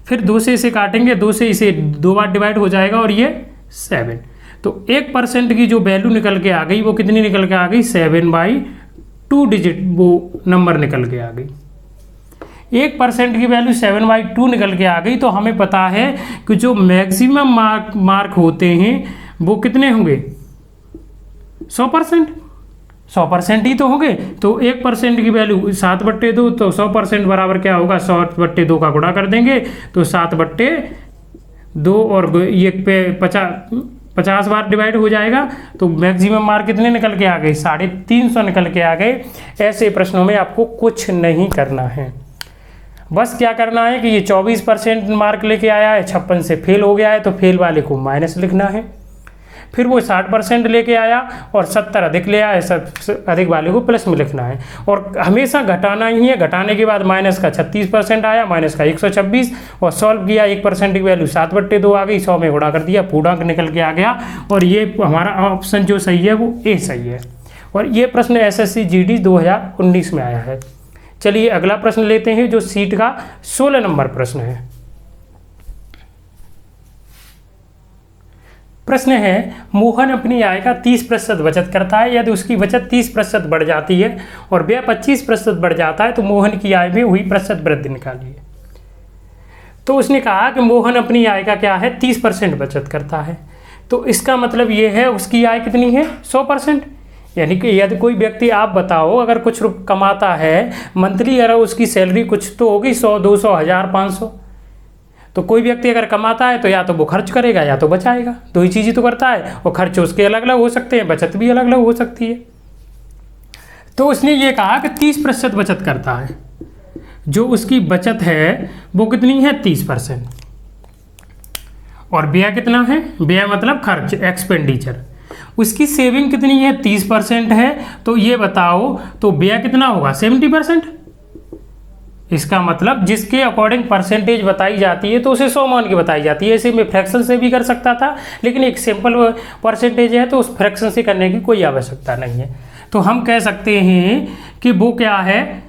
फिर 2 से इसे काटेंगे, 2 से इसे 2 बार डिवाइड हो जाएगा और ये 7। तो 1% की जो वैल्यू निकल के आ गई वो कितनी निकल के आ गई, 7/2 डिजिट वो नंबर निकल के आ गई। 1% की वैल्यू 7/2 निकल के आ गई। तो हमें पता है कि जो मैक्सिमम मार्क होते हैं वो कितने होंगे, 100%। 100% ही तो होंगे। तो 1% की वैल्यू 7/2, तो 100% बराबर क्या होगा, 100/2 का गुणा कर देंगे तो 7/2 और ये पे 50 बार डिवाइड हो जाएगा। तो मैक्सिमम मार्क कितने निकल के आ गए, 350 निकल के आ गए। ऐसे प्रश्नों में आपको कुछ नहीं करना है, बस क्या करना है कि ये 24% मार्क लेके आया है, 56 से फेल हो गया है, तो फेल वाले को माइनस लिखना है। फिर वो 60% लेके आया और 70 अधिक ले आया, सब अधिक वाले को प्लस में लिखना है। और हमेशा घटाना ही है। घटाने के बाद माइनस का 36% आया, माइनस का 126, और सॉल्व किया, 1% की वैल्यू 7/2 आ गई, 100 में गुणा कर दिया, पूर्णांक निकल के आ गया। और ये हमारा ऑप्शन जो सही है वो ए सही है। और ये प्रश्न एसएससी जीडी 2019 में आया है। चलिए अगला प्रश्न लेते हैं, जो सीट का 16 नंबर प्रश्न है। प्रश्न है, मोहन अपनी आय का 30% बचत करता है। यदि उसकी बचत 30% बढ़ जाती है और व्यय 25% बढ़ जाता है तो मोहन की आय में हुई प्रतिशत वृद्धि निकालिए। तो उसने कहा कि मोहन अपनी आय का क्या है, 30% बचत करता है। तो इसका मतलब ये है उसकी आय कितनी है, 100%। यानी कि यदि कोई व्यक्ति, आप बताओ, अगर कुछ कमाता है मंथली, अगर उसकी सैलरी कुछ तो होगी 100, 200, 1000, 500, तो कोई व्यक्ति अगर कमाता है तो या तो वो खर्च करेगा या तो बचाएगा, दो ही चीज़ें तो करता है। और खर्च उसके अलग अलग हो सकते हैं, बचत भी अलग अलग हो सकती है। तो उसने ये कहा कि 30% बचत करता है। जो उसकी बचत है वो कितनी है, 30%। और व्यय कितना है, व्यय मतलब खर्च, एक्सपेंडिचर। उसकी सेविंग कितनी है, 30% है। तो ये बताओ, तो व्यय कितना होगा, 70%। इसका मतलब जिसके अकॉर्डिंग परसेंटेज बताई जाती है तो उसे 100 मान के बताई जाती है। ऐसे में फ्रैक्शन से भी कर सकता था, लेकिन एक सिंपल परसेंटेज है तो उस फ्रैक्शन से करने की कोई आवश्यकता नहीं है। तो हम कह सकते हैं कि वो क्या है,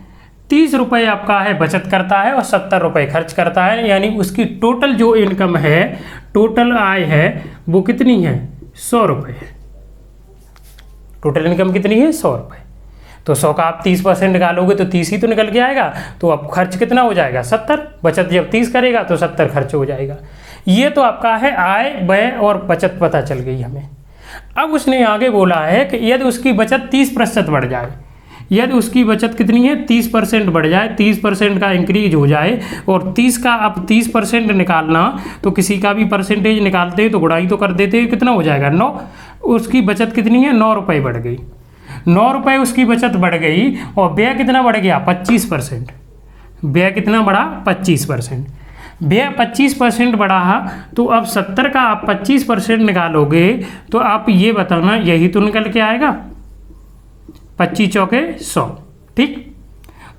30 रुपये आपका है बचत करता है और 70 रुपये खर्च करता है, यानी उसकी टोटल जो इनकम है, टोटल आय है वो कितनी है, 100 रुपये है। टोटल इनकम कितनी है, 100 रुपये। तो 100 का आप 30% निकालोगे तो 30 ही तो निकल के आएगा। तो अब खर्च कितना हो जाएगा, 70। बचत जब 30 करेगा तो 70 खर्च हो जाएगा। ये तो आपका है आय, व्यय और बचत पता चल गई हमें। अब उसने आगे बोला है कि यदि उसकी बचत 30% बढ़ जाए, यदि उसकी बचत कितनी है, 30% बढ़ जाए, 30% का इंक्रीज हो जाए, और 30 का अब 30% निकालना तो किसी का भी परसेंटेज निकालते हैं तो गुणाई तो कर देते हैं, कितना हो जाएगा, 9। उसकी बचत कितनी है, 9 रुपये बढ़ गई। 9 रुपये उसकी बचत बढ़ गई और व्यय कितना बढ़ गया, 25%। व्यय कितना बढ़ा, 25%। व्यय 25% बढ़ा, तो अब 70 का आप 25% निकालोगे तो आप ये बताना, यही तो निकल के आएगा, 25 चौके 100, ठीक।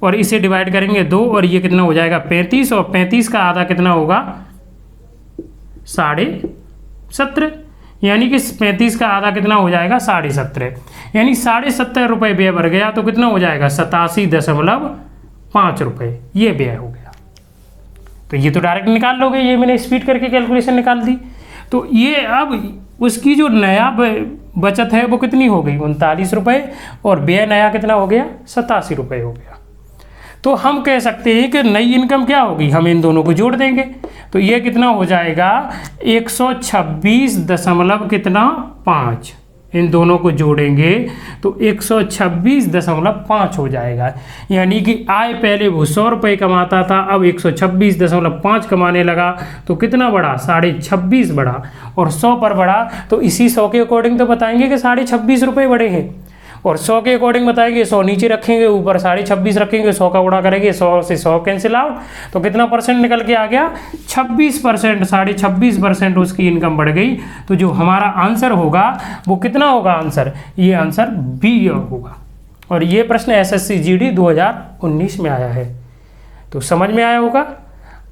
और इसे डिवाइड करेंगे 2 और ये कितना हो जाएगा, 35, और 35 का आधा कितना होगा, 17.5, यानी कि 35 का आधा कितना हो जाएगा, 17.5, यानी 17.5 रुपये व्यय बढ़ गया तो कितना हो जाएगा, 87.5 रुपये ये व्यय हो गया। तो ये तो डायरेक्ट निकाल लोगे, ये मैंने स्पीड करके कैलकुलेशन निकाल दी। तो ये अब उसकी जो नया बचत है वो कितनी हो गई, 39 रुपये, और व्यय नया कितना हो गया, 87 रुपये हो गया। तो हम कह सकते हैं कि नई इनकम क्या होगी, हम इन दोनों को जोड़ देंगे तो ये कितना हो जाएगा, 126.5, इन दोनों को जोड़ेंगे तो 126.5 हो जाएगा। यानी कि आय पहले वो 100 रुपये कमाता था, अब 126.5 कमाने लगा, तो कितना बढ़ा, 26.5 बढ़ा, और 100 पर बढ़ा तो इसी 100 के अकॉर्डिंग तो बताएंगे कि 26.5 रुपये बढ़े हैं, और 100 के अकॉर्डिंग बताएंगे, 100 नीचे रखेंगे, ऊपर 26.5 रखेंगे, 100 का गुणा करेंगे, 100 से 100 कैंसिल आउट, तो कितना परसेंट निकल के आ गया, 26%। 26.5% उसकी इनकम बढ़ गई। तो जो हमारा आंसर होगा वो कितना होगा, आंसर, ये आंसर बी होगा। और ये प्रश्न SSC GD 2019 में आया है, तो समझ में आया होगा।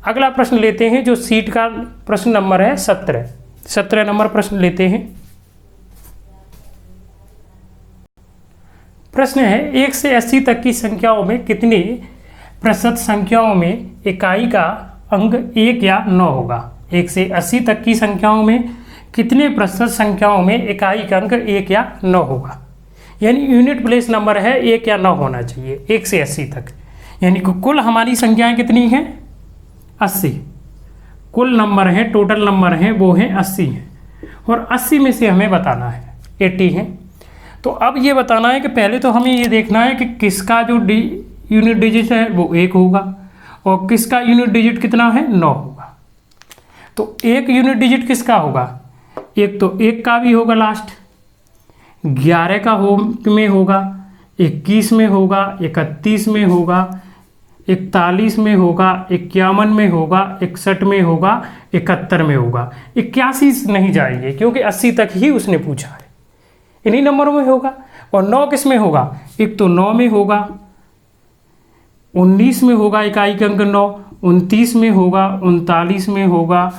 अगला प्रश्न लेते हैं, जो सीट का प्रश्न नंबर है 17 नंबर प्रश्न लेते हैं। प्रश्न है, 1 से 80 तक की संख्याओं में कितने प्रतिशत संख्याओं में इकाई का अंक 1 या 9 होगा। 1 से 80 तक की संख्याओं में कितने प्रतिशत संख्याओं में इकाई का अंक 1 या 9 होगा। यानी यूनिट प्लेस नंबर है 1 या 9 होना चाहिए 1 से 80 तक। यानी कुल हमारी संख्याएं कितनी हैं, 80। कुल नंबर है, टोटल नंबर है वो है 80 है, और 80 में से हमें बताना है 80 है। तो अब ये बताना है कि पहले तो हमें ये देखना है कि किसका जो यूनिट डिजिट है वो 1 होगा, और किसका यूनिट डिजिट कितना है, 9 होगा। तो एक यूनिट डिजिट किसका होगा, एक तो 1 का भी होगा लास्ट, 11 का में होगा, 21 में होगा, 31 में होगा, 41 में होगा, 51 में होगा, 61 में होगा, 71 में होगा। 81 नहीं जाएंगे क्योंकि 80 तक ही उसने पूछा है, इन्हीं नंबरों में होगा। और 9 किस में होगा, एक तो 9 में होगा, 19 में होगा इकाई का अंक 9, 29 में होगा, 39 में होगा,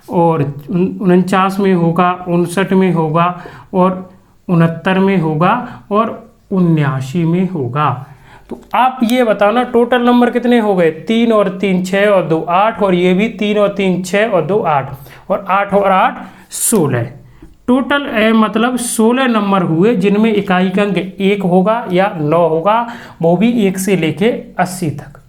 और 49 में होगा, 59 में होगा, और 69 में होगा, और 79 में होगा। तो आप ये बताना टोटल नंबर कितने हो गए, 3 और 3 6 और 2 8, और ये भी 3 और 3 6 और 2 8, और 8 और 8 16। टोटल मतलब 16 नंबर हुए जिनमें इकाई का अंक 1 होगा या 9 होगा, वो भी 1 से लेके 80 तक।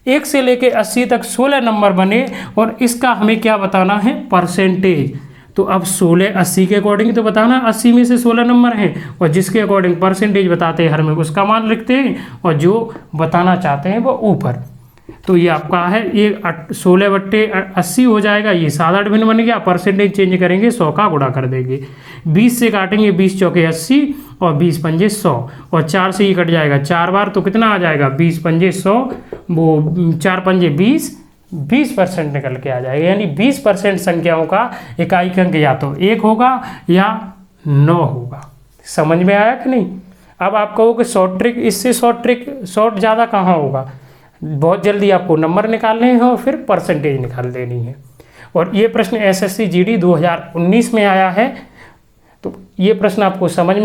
1 से लेके 80 तक 16 नंबर बने, और इसका हमें क्या बताना है, परसेंटेज। तो अब 16 80 के अकॉर्डिंग तो बताना, 80 में से 16 नंबर हैं, और जिसके अकॉर्डिंग परसेंटेज बताते हैं हर में उसका मान लिखते हैं, और जो बताना चाहते हैं वो ऊपर। तो ये आपका है, ये 16/80 हो जाएगा, ये 7-8 भिन्न बन गया। परसेंटेज चेंज करेंगे, 100 का गुणा कर देंगे, 20 से काटेंगे, 20 चौके 80, और 20 पंजे 100, और 4 से ही कट जाएगा 4 बार, तो कितना आ जाएगा, 20 पंजे 100, वो 4 पंजे 20% निकल के आ जाएगा। यानी 20% संख्याओं का इकाई का अंक या तो 1 होगा या 9 होगा। समझ में आया कि नहीं। अब आप कहो कि शॉर्ट ट्रिक, इससे शॉर्ट ज़्यादा कहाँ होगा, बहुत जल्दी आपको नंबर निकालने हैं और फिर परसेंटेज निकाल देनी है। और ये प्रश्न SSC GD 2019 में आया है, तो ये प्रश्न आपको समझ में